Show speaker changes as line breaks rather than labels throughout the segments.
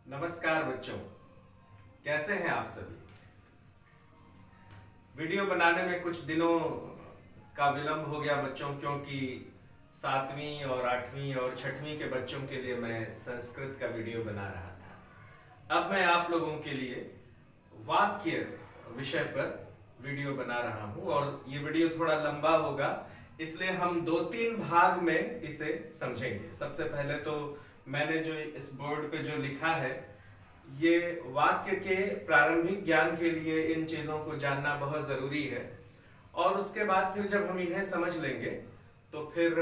नमस्कार बच्चों, कैसे हैं आप सभी। वीडियो बनाने में कुछ दिनों का विलंब हो गया बच्चों, क्योंकि 7वीं और 8वीं और 6वीं के बच्चों के लिए मैं संस्कृत का वीडियो बना रहा था। अब मैं आप लोगों के लिए वाक्य विषय पर वीडियो बना रहा हूं और ये वीडियो थोड़ा लंबा होगा, इसलिए हम 2-3 भाग में इसे समझेंगे। सबसे पहले तो मैंने जो इस बोर्ड पे जो लिखा है, ये वाक्य के प्रारंभिक ज्ञान के लिए इन चीजों को जानना बहुत जरूरी है, और उसके बाद फिर जब हम इन्हें समझ लेंगे तो फिर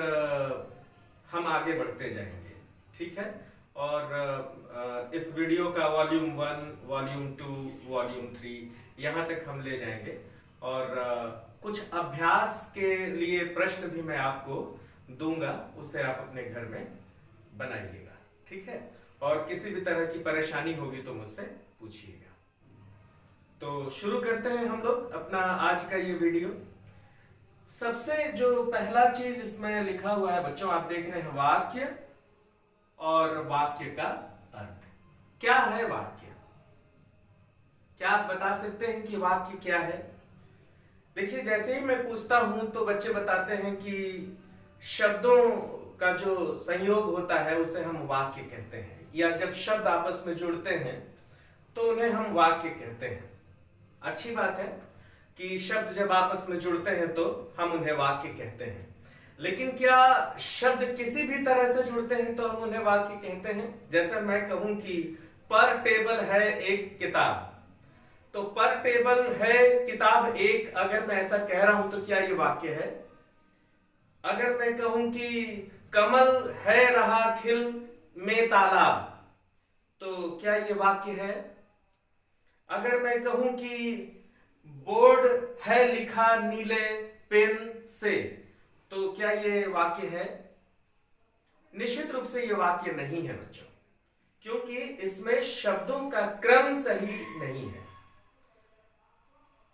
हम आगे बढ़ते जाएंगे। ठीक है। और इस वीडियो का वॉल्यूम 1, वॉल्यूम 2, वॉल्यूम 3 यहाँ तक हम ले जाएंगे, और कुछ अभ्यास के लिए प्रश्न भी मैं आपको दूंगा, उससे आप अपने घर में बनाइएगा। ठीक है। और किसी भी तरह की परेशानी होगी तो मुझसे पूछिएगा। तो शुरू करते हैं हम लोग अपना आज का ये वीडियो। सबसे जो पहला चीज इसमें लिखा हुआ है बच्चों, आप देख रहे हैं वाक्य और वाक्य का अर्थ। क्या है वाक्य? क्या आप बता सकते हैं कि वाक्य क्या है? देखिए, जैसे ही मैं पूछता हूं तो बच्चे बताते हैं कि शब्दों का जो संयोग होता है उसे हम वाक्य कहते हैं, या जब शब्द आपस में जुड़ते हैं तो उन्हें हम वाक्य कहते हैं। अच्छी बात है कि शब्द जब आपस में जुड़ते हैं तो हम उन्हें वाक्य कहते हैं, लेकिन क्या शब्द किसी भी तरह से जुड़ते हैं तो हम उन्हें वाक्य कहते हैं? जैसे मैं कहूं कि पर टेबल है एक किताब, तो पर टेबल है किताब एक, अगर मैं ऐसा कह रहा हूं तो क्या ये वाक्य है? अगर मैं कहूं कि कमल है रहा खिल में तालाब, तो क्या ये वाक्य है? अगर मैं कहूं कि बोर्ड है लिखा नीले पेन से, तो क्या ये वाक्य है? निश्चित रूप से ये वाक्य नहीं है बच्चों, क्योंकि इसमें शब्दों का क्रम सही नहीं है।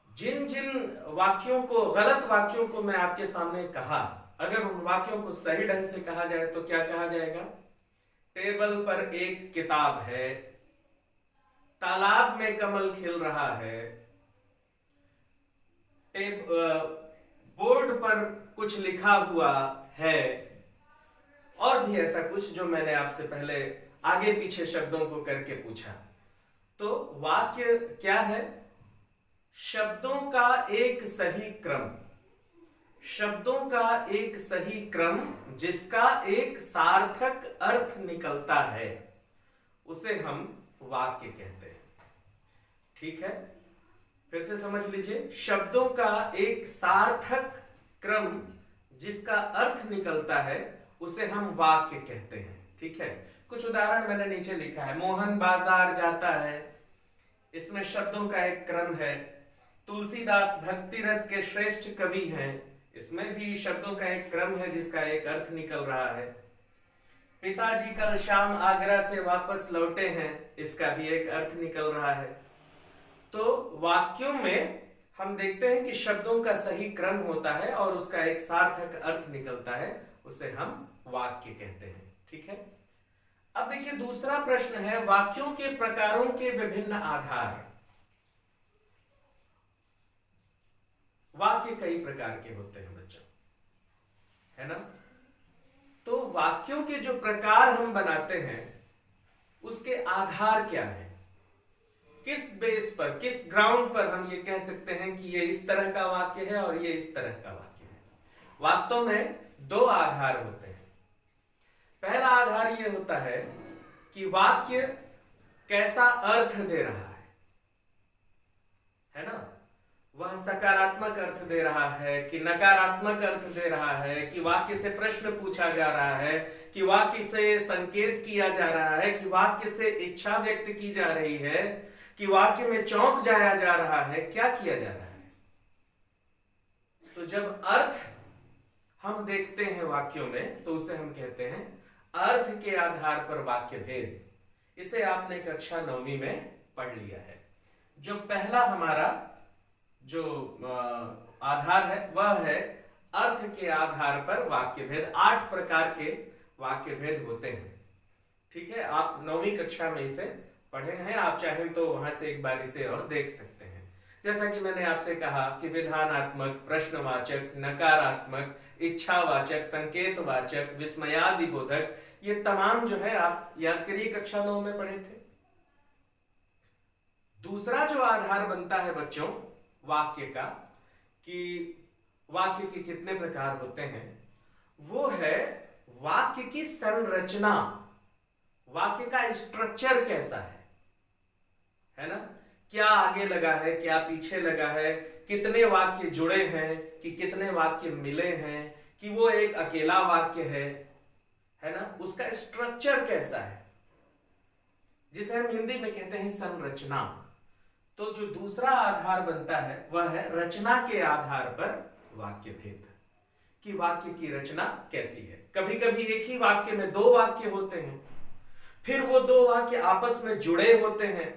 जिन जिन वाक्यों को, गलत वाक्यों को मैं आपके सामने कहा, अगर उन वाक्यों को सही ढंग से कहा जाए तो क्या कहा जाएगा? टेबल पर एक किताब है, तालाब में कमल खिल रहा है, बोर्ड पर कुछ लिखा हुआ है, और भी ऐसा कुछ जो मैंने आपसे पहले आगे पीछे शब्दों को करके पूछा। तो वाक्य क्या है? शब्दों का एक सही क्रम, शब्दों का एक सही क्रम जिसका एक सार्थक अर्थ निकलता है, उसे हम वाक्य कहते हैं। ठीक है, फिर से समझ लीजिए, शब्दों का एक सार्थक क्रम जिसका अर्थ निकलता है उसे हम वाक्य कहते हैं। ठीक है, कुछ उदाहरण मैंने नीचे लिखा है। मोहन बाजार जाता है, इसमें शब्दों का एक क्रम है। तुलसीदास भक्ति रस के श्रेष्ठ कवि हैं, इसमें भी शब्दों का एक क्रम है जिसका एक अर्थ निकल रहा है। पिताजी कल शाम आगरा से वापस लौटे हैं, इसका भी एक अर्थ निकल रहा है। तो वाक्यों में हम देखते हैं कि शब्दों का सही क्रम होता है और उसका एक सार्थक अर्थ निकलता है, उसे हम वाक्य कहते हैं। ठीक है। अब देखिए, दूसरा प्रश्न है वाक्यों के प्रकारों के विभिन्न आधार। वाक्य कई प्रकार के होते हैं बच्चों, है ना? तो वाक्यों के जो प्रकार हम बनाते हैं उसके आधार क्या है? किस बेस पर, किस ग्राउंड पर हम ये कह सकते हैं कि ये इस तरह का वाक्य है और ये इस तरह का वाक्य है? वास्तव में 2 आधार होते हैं। पहला आधार ये होता है कि वाक्य कैसा अर्थ दे रहा है ना? वह सकारात्मक अर्थ दे रहा है कि नकारात्मक अर्थ दे रहा है, कि वाक्य से प्रश्न पूछा जा रहा है, कि वाक्य से संकेत किया जा रहा है, कि वाक्य से इच्छा व्यक्त की जा रही है, कि वाक्य में चौंक जाया जा रहा है, क्या किया जा रहा है? तो जब अर्थ हम देखते हैं वाक्यों में तो उसे हम कहते हैं अर्थ के आधार पर वाक्य भेद। इसे आपने कक्षा 9वीं में पढ़ लिया है। जो पहला हमारा जो आधार है वह है अर्थ के आधार पर वाक्य भेद। 8 प्रकार के वाक्य भेद होते हैं। ठीक है, आप 9वीं कक्षा में इसे पढ़े हैं, आप चाहें तो वहां से एक बार इसे और देख सकते हैं। जैसा कि मैंने आपसे कहा कि विधानात्मक, प्रश्नवाचक, नकारात्मक, इच्छावाचक, संकेतवाचक, विस्मयादिबोधक, ये तमाम जो है आप याद करिए कक्षा 9 में पढ़े थे। दूसरा जो आधार बनता है बच्चों वाक्य का, कि वाक्य के कितने प्रकार होते हैं, वो है वाक्य की संरचना, वाक्य का स्ट्रक्चर कैसा है ना? क्या आगे लगा है, क्या पीछे लगा है, कितने वाक्य जुड़े हैं, कि कितने वाक्य मिले हैं, कि वो एक अकेला वाक्य है ना? उसका स्ट्रक्चर कैसा है, जिसे हम हिंदी में कहते हैं संरचना। तो जो दूसरा आधार बनता है वह है रचना के आधार पर वाक्य भेद, कि वाक्य की रचना कैसी है। कभी कभी एक ही वाक्य में दो वाक्य होते हैं, फिर वो दो वाक्य आपस में जुड़े होते हैं,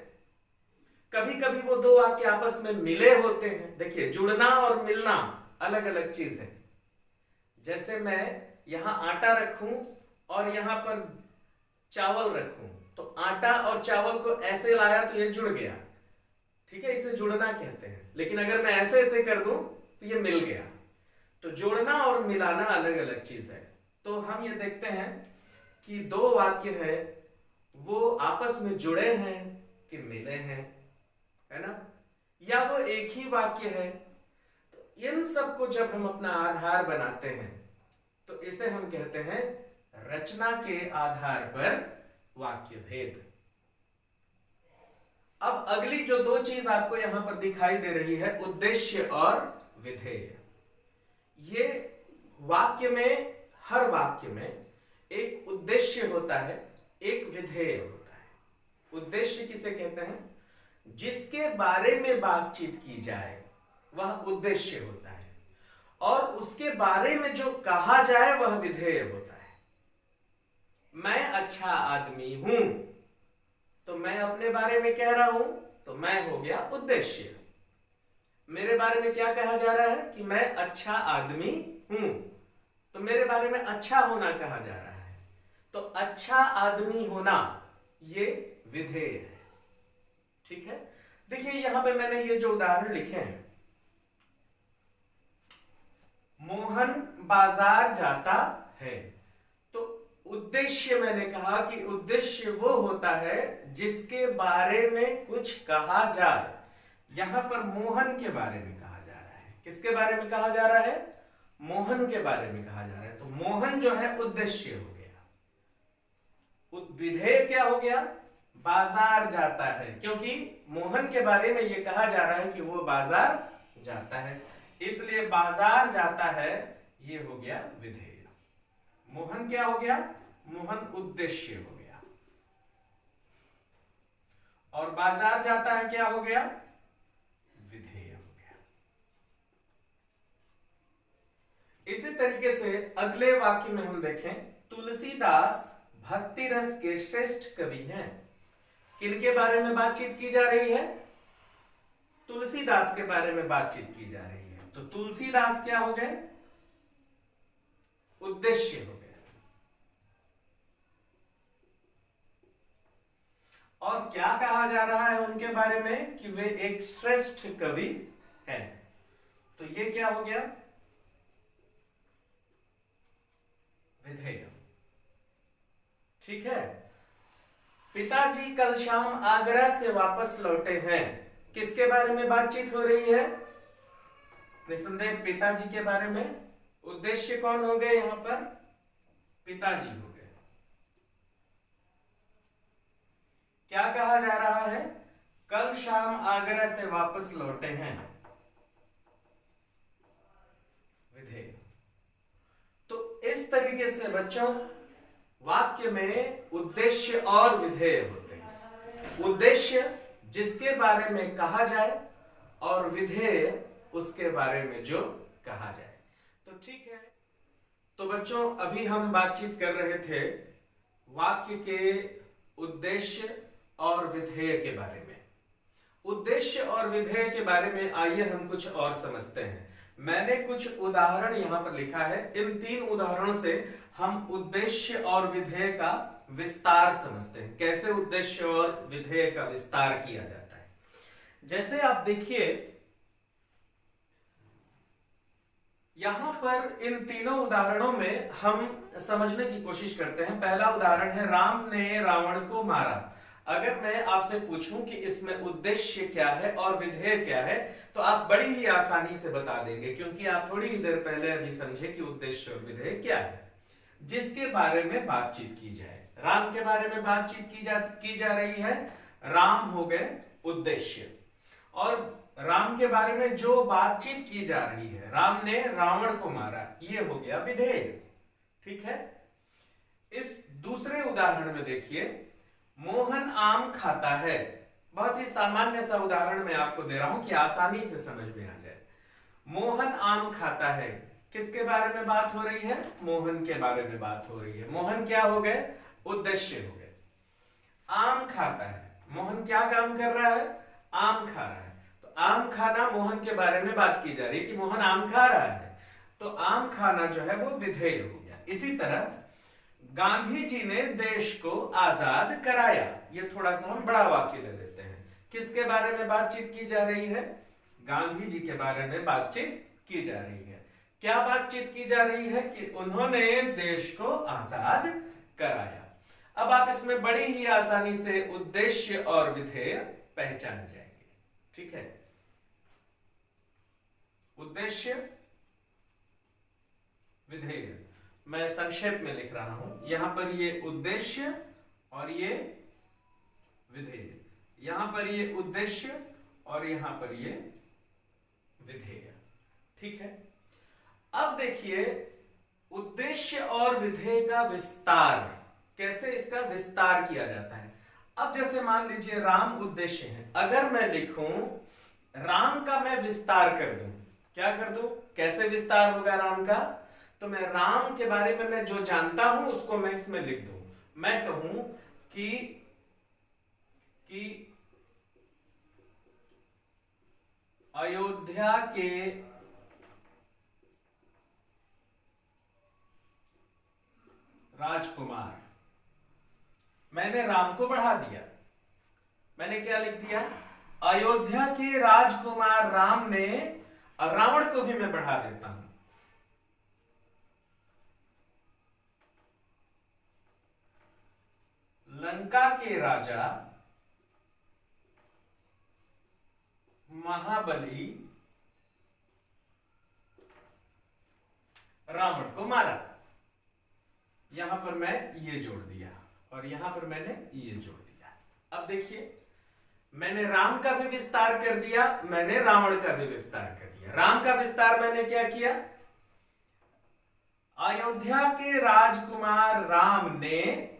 कभी कभी वो दो वाक्य आपस में मिले होते हैं। देखिए, जुड़ना और मिलना अलग अलग चीज है। जैसे मैं यहां आटा रखूं और यहां पर चावल रखूं, तो आटा और चावल को ऐसे लाया तो ये जुड़ गया, ठीक है, इसे जुड़ना कहते हैं। लेकिन अगर मैं ऐसे ऐसे कर दूं तो ये मिल गया। तो जोड़ना और मिलाना अलग अलग चीज है। तो हम ये देखते हैं कि दो वाक्य है, वो आपस में जुड़े हैं कि मिले हैं, है ना, या वो एक ही वाक्य है। तो इन सब को जब हम अपना आधार बनाते हैं तो इसे हम कहते हैं रचना के आधार पर वाक्य भेद। अब अगली जो दो चीज आपको यहां पर दिखाई दे रही है, उद्देश्य और विधेय। ये वाक्य में, हर वाक्य में एक उद्देश्य होता है, एक विधेय होता है। उद्देश्य किसे कहते हैं? जिसके बारे में बातचीत की जाए वह उद्देश्य होता है, और उसके बारे में जो कहा जाए वह विधेय होता है। मैं अच्छा आदमी हूं, तो मैं अपने बारे में कह रहा हूं, तो मैं हो गया उद्देश्य। मेरे बारे में क्या कहा जा रहा है कि मैं अच्छा आदमी हूं, तो मेरे बारे में अच्छा होना कहा जा रहा है, तो अच्छा आदमी होना ये विधेय है। ठीक है, देखिए यहां पे मैंने ये जो उदाहरण लिखे हैं, मोहन बाजार जाता है, तो उद्देश्य मैंने कहा कि उद्देश्य वो होता है जिसके बारे में कुछ कहा जाए। यहां पर मोहन के बारे में कहा जा रहा है। किसके बारे में कहा जा रहा है? मोहन के बारे में कहा जा रहा है। तो मोहन जो है उद्देश्य हो गया। विधेय क्या हो गया? बाजार जाता है, क्योंकि मोहन के बारे में यह कहा जा रहा है कि वो बाजार जाता है, इसलिए बाजार जाता है ये हो गया विधेय। मोहन क्या हो गया? मोहन उद्देश्य हो गया, और बाजार जाता है क्या हो गया? विधेय हो गया। इसी तरीके से अगले वाक्य में हम देखें, तुलसीदास भक्ति रस के श्रेष्ठ कवि हैं। किनके बारे में बातचीत की जा रही है? तुलसीदास के बारे में बातचीत की जा रही है। तो तुलसीदास क्या हो गए? उद्देश्य हो गए। और क्या कहा जा रहा है उनके बारे में? कि वे एक श्रेष्ठ कवि हैं। तो ये क्या हो गया? विधेय। ठीक है। पिताजी कल शाम आगरा से वापस लौटे हैं। किसके बारे में बातचीत हो रही है? निसंदेह पिताजी के बारे में। उद्देश्य कौन हो गए यहां पर? पिताजी हो गए। क्या कहा जा रहा है? कल शाम आगरा से वापस लौटे हैं। विधेय। तो इस तरीके से बच्चों वाक्य में उद्देश्य और विधेय होते हैं। उद्देश्य जिसके बारे में कहा जाए, और विधेय उसके बारे में जो कहा जाए। तो ठीक है, तो बच्चों अभी हम बातचीत कर रहे थे वाक्य के उद्देश्य और विधेय के बारे में। उद्देश्य और विधेय के बारे में आइए हम कुछ और समझते हैं। मैंने कुछ उदाहरण यहां पर लिखा है। इन 3 उदाहरणों से हम उद्देश्य और विधेय का विस्तार समझते हैं, कैसे उद्देश्य और विधेय का विस्तार किया जाता है। जैसे आप देखिए यहां पर इन तीनों उदाहरणों में हम समझने की कोशिश करते हैं। पहला उदाहरण है राम ने रावण को मारा। अगर मैं आपसे पूछूं कि इसमें उद्देश्य क्या है और विधेय क्या है, तो आप बड़ी ही आसानी से बता देंगे, क्योंकि आप थोड़ी ही देर पहले अभी समझे कि उद्देश्य और विधेय क्या है। जिसके बारे में बातचीत की जाए, राम के बारे में बातचीत की जा रही है, राम हो गए उद्देश्य। और राम के बारे में जो बातचीत की जा रही है, राम ने रावण को मारा, ये हो गया विधेय। ठीक है। इस दूसरे उदाहरण में देखिए, मोहन आम खाता है। बहुत ही सामान्य सा उदाहरण मैं आपको दे रहा हूं कि आसानी से समझ में आ जाए। मोहन आम खाता है, किसके बारे में बात हो रही है? मोहन के बारे में बात हो रही है। मोहन क्या हो गए? उद्देश्य हो गए। आम खाता है, मोहन क्या काम कर रहा है? आम खा रहा है। तो आम खाना, मोहन के बारे में बात की जा रही है कि मोहन आम खा रहा है, तो आम खाना जो है वो विधेय हो गया। इसी तरह गांधी जी ने देश को आजाद कराया, ये थोड़ा सा हम बड़ा वाक्य ले लेते हैं। किसके बारे में बातचीत की जा रही है? गांधी जी के बारे में बातचीत की जा रही है। क्या बातचीत की जा रही है? कि उन्होंने देश को आजाद कराया। अब आप इसमें बड़ी ही आसानी से उद्देश्य और विधेय पहचान जाएंगे। ठीक है। उद्देश्य, विधेय, मैं संक्षेप में लिख रहा हूं। यहां पर ये उद्देश्य और ये विधेय, यहां पर ये उद्देश्य और यहां पर ये विधेय। ठीक है। अब देखिए उद्देश्य और विधेय का विस्तार, कैसे इसका विस्तार किया जाता है। अब जैसे मान लीजिए राम उद्देश्य है, अगर मैं लिखूं राम का मैं विस्तार कर दूं, क्या कर दूं? कैसे विस्तार होगा राम का? तो मैं राम के बारे में मैं जो जानता हूं उसको मैं इसमें लिख दूं। मैं कहूं कि अयोध्या के राजकुमार, मैंने राम को बढ़ा दिया। मैंने क्या लिख दिया? अयोध्या के राजकुमार राम ने, और रावण को भी मैं बढ़ा देता हूं। लंका के राजा महाबली रावण को मारा। यहां पर मैं ये जोड़ दिया और यहां पर मैंने ये जोड़ दिया। अब देखिए मैंने राम का भी विस्तार कर दिया, मैंने रावण का भी विस्तार कर दिया। राम का विस्तार मैंने क्या किया? अयोध्या के राजकुमार राम ने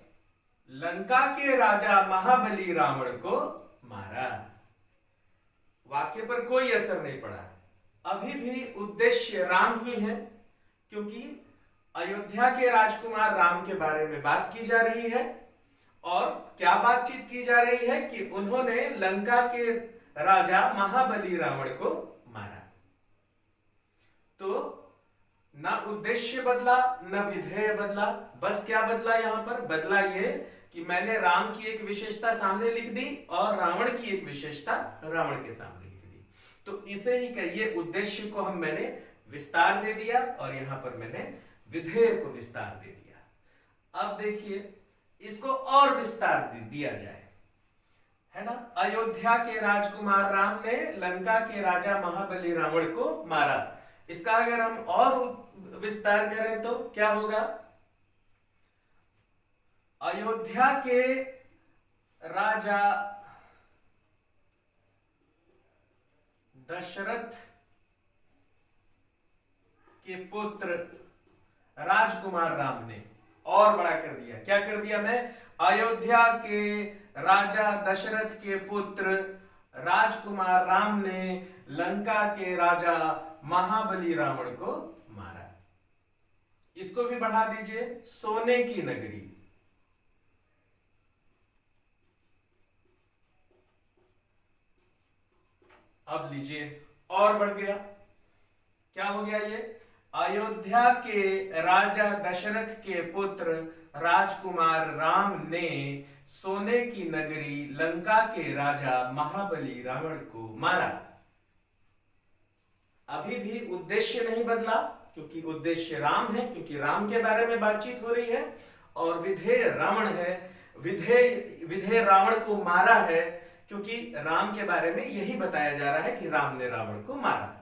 लंका के राजा महाबली रावण को मारा। वाक्य पर कोई असर नहीं पड़ा, अभी भी उद्देश्य राम ही है, क्योंकि अयोध्या के राजकुमार राम के बारे में बात की जा रही है। और क्या बातचीत की जा रही है? कि उन्होंने लंका के राजा महाबली रावण को मारा। तो ना उद्देश्य बदला, ना विधेय बदला, बस क्या बदला? यहां पर बदला ये कि मैंने राम की एक विशेषता सामने लिख दी और रावण की एक विशेषता रावण के सामने लिख दी। तो इसे ही कहिए उद्देश्य को हम मैंने विस्तार दे दिया और यहां पर मैंने विधेय को विस्तार दे दिया। अब देखिए इसको और विस्तार दिया जाए, है ना। अयोध्या के राजकुमार राम ने लंका के राजा महाबली रावण को मारा। इसका अगर हम और विस्तार करें तो क्या होगा? अयोध्या के राजा दशरथ के पुत्र राजकुमार राम ने और बड़ा कर दिया। क्या कर दिया? मैं अयोध्या के राजा दशरथ के पुत्र राजकुमार राम ने लंका के राजा महाबली रावण को मारा। इसको भी बढ़ा दीजिए, सोने की नगरी। अब लीजिए और बढ़ गया। क्या हो गया? ये अयोध्या के राजा दशरथ के पुत्र राजकुमार राम ने सोने की नगरी लंका के राजा महाबली रावण को मारा। अभी भी उद्देश्य नहीं बदला, क्योंकि उद्देश्य राम है, क्योंकि राम के बारे में बातचीत हो रही है, और विधेय रावण है। विधेय रावण को मारा है, क्योंकि राम के बारे में यही बताया जा रहा है कि राम ने रावण को मारा।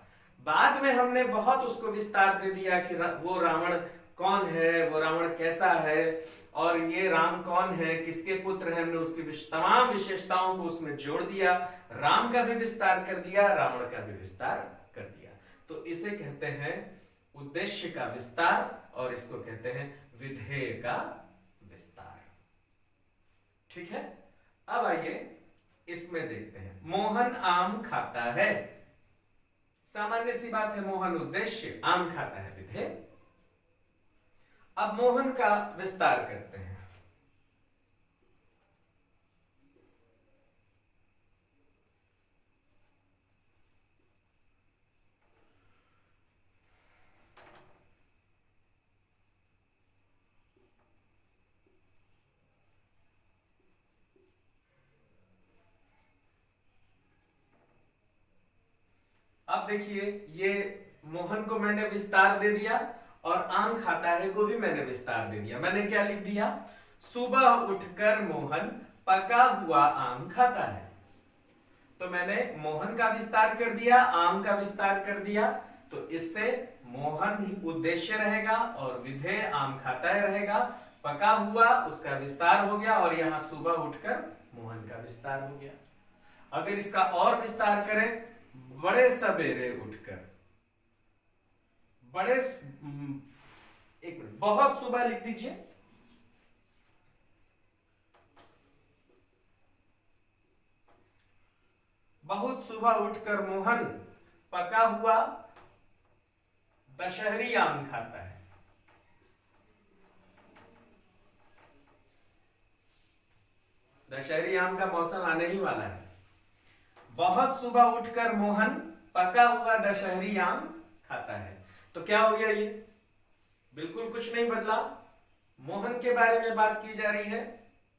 बाद में हमने बहुत उसको विस्तार दे दिया कि वो रावण कौन है, वो रावण कैसा है, और ये राम कौन है, किसके पुत्र हैं। हमने उसकी तमाम विशेषताओं को उसमें जोड़ दिया, राम का भी विस्तार कर दिया, रावण का भी विस्तार कर दिया। तो इसे कहते हैं उद्देश्य का विस्तार, और इसको कहते हैं विधेय का विस्तार। ठीक है, अब आइए इसमें देखते हैं। मोहन आम खाता है, सामान्य सी बात है, मोहन उद्देश्य, आम खाता है विधेय। अब मोहन का विस्तार करते हैं। अब देखिए, ये मोहन को मैंने विस्तार दे दिया, और आम खाता है को भी मैंने विस्तार दे दिया। मैंने क्या लिख दिया? सुबह उठकर मोहन पका हुआ आम खाता है। तो मैंने मोहन का विस्तार कर दिया, आम का विस्तार कर दिया, तो इससे मोहन ही उद्देश्य रहेगा और विधेय आम खाता है रहेगा। पका हुआ उसका विस्तार हो गया, और यहां सुबह उठकर मोहन का विस्तार हो गया। अगर इसका और विस्तार करें, बड़े सवेरे उठकर, एक मिनट, बहुत सुबह लिख दीजिए। बहुत सुबह उठकर मोहन पका हुआ दशहरी आम खाता है। दशहरी आम का मौसम आने ही वाला है। बहुत सुबह उठकर मोहन पका हुआ दशहरी आम खाता है। तो क्या हो गया? ये बिल्कुल कुछ नहीं बदला। मोहन के बारे में बात की जा रही है,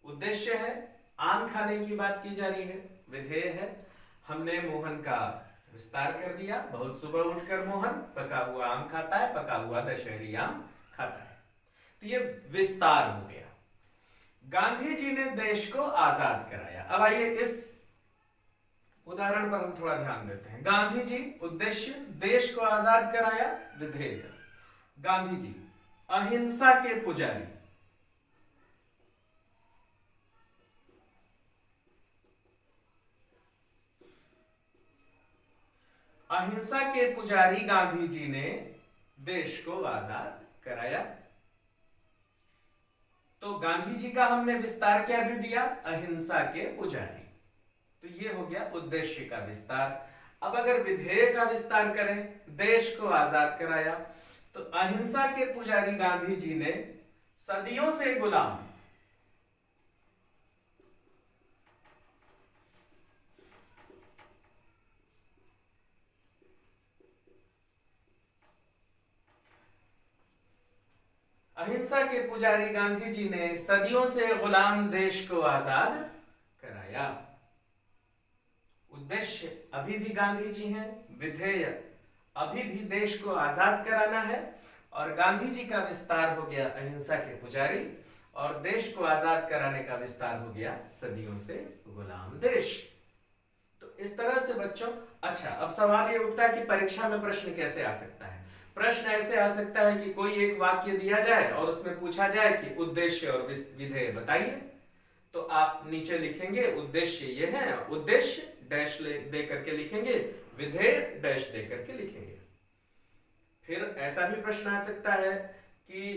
उद्देश्य है, आम खाने की बात की जा रही है, विधेय है। हमने मोहन का विस्तार कर दिया। बहुत सुबह उठकर मोहन पका हुआ आम खाता है, पका हुआ दशहरी आम खाता है। तो ये विस्तार हो गया। गांधी जी ने देश को आजाद कराया। अब आइए इस उदाहरण पर हम थोड़ा ध्यान देते हैं। गांधी जी उद्देश्य, देश को आजाद कराया, विधेय। गांधी जी अहिंसा के पुजारी। अहिंसा के पुजारी गांधी जी ने देश को आजाद कराया। तो गांधी जी का हमने विस्तार क्या दे दिया? अहिंसा के पुजारी। तो ये हो गया उद्देश्य का विस्तार। अब अगर विधेय का विस्तार करें, देश को आजाद कराया, तो अहिंसा के पुजारी गांधी जी ने सदियों से गुलाम, अहिंसा के पुजारी गांधी जी ने सदियों से गुलाम देश को आजाद कराया। उद्देश्य अभी भी गांधी जी हैं, विधेय अभी भी देश को आजाद कराना है, और गांधी जी का विस्तार हो गया अहिंसा के पुजारी, और देश को आजाद कराने का विस्तार हो गया सदियों से गुलाम देश। तो इस तरह से बच्चों, अच्छा, अब सवाल ये उठता है कि परीक्षा में प्रश्न कैसे आ सकता है। प्रश्न ऐसे आ सकता है कि कोई एक वाक्य दिया जाए और उसमें पूछा जाए कि उद्देश्य और विधेय बताइए। तो आप नीचे लिखेंगे उद्देश्य ये है, उद्देश्य डैश दे करके लिखेंगे, विधेय डैश दे करके लिखेंगे। फिर ऐसा भी प्रश्न आ सकता है कि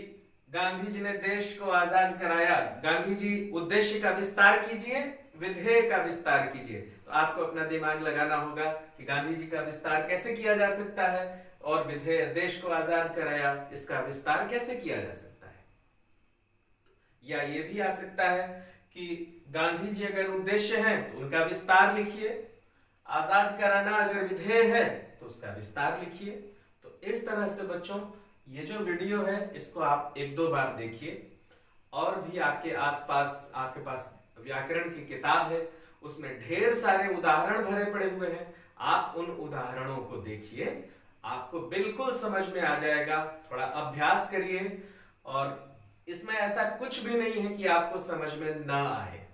गांधी जी ने देश को आजाद कराया, गांधी जी उद्देश्य का विस्तार कीजिए, विधेय का विस्तार कीजिए। तो आपको अपना दिमाग लगाना होगा कि गांधी जी का विस्तार कैसे किया जा सकता है, और विधेय देश को आजाद कराया, इसका विस्तार कैसे किया जा सकता है। या ये भी आ सकता है कि गांधी जी अगर उद्देश्य है तो उनका विस्तार लिखिए, आजाद कराना अगर विधेय है तो उसका विस्तार लिखिए। तो इस तरह से बच्चों ये जो वीडियो है इसको आप एक दो बार देखिए, और भी आपके आसपास आपके पास व्याकरण की किताब है, उसमें ढेर सारे उदाहरण भरे पड़े हुए हैं। आप उन उदाहरणों को देखिए, आपको बिल्कुल समझ में आ जाएगा। थोड़ा अभ्यास करिए, और इसमें ऐसा कुछ भी नहीं है कि आपको समझ में ना आए,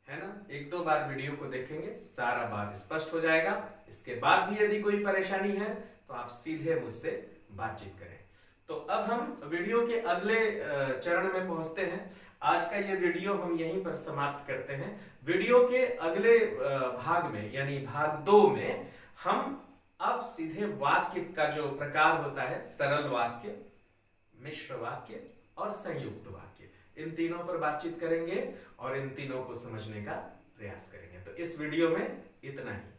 है ना। एक दो बार वीडियो को देखेंगे, सारा बात स्पष्ट हो जाएगा। इसके बाद भी यदि कोई परेशानी है तो आप सीधे मुझसे बातचीत करें। तो अब हम वीडियो के अगले चरण में पहुंचते हैं। आज का ये वीडियो हम यहीं पर समाप्त करते हैं। वीडियो के अगले भाग में, यानी भाग 2 में, हम अब सीधे वाक्य का जो प्रकार होता है, सरल वाक्य, मिश्र वाक्य और संयुक्त वाक्य, इन तीनों पर बातचीत करेंगे और इन तीनों को समझने का प्रयास करेंगे। तो इस वीडियो में इतना ही।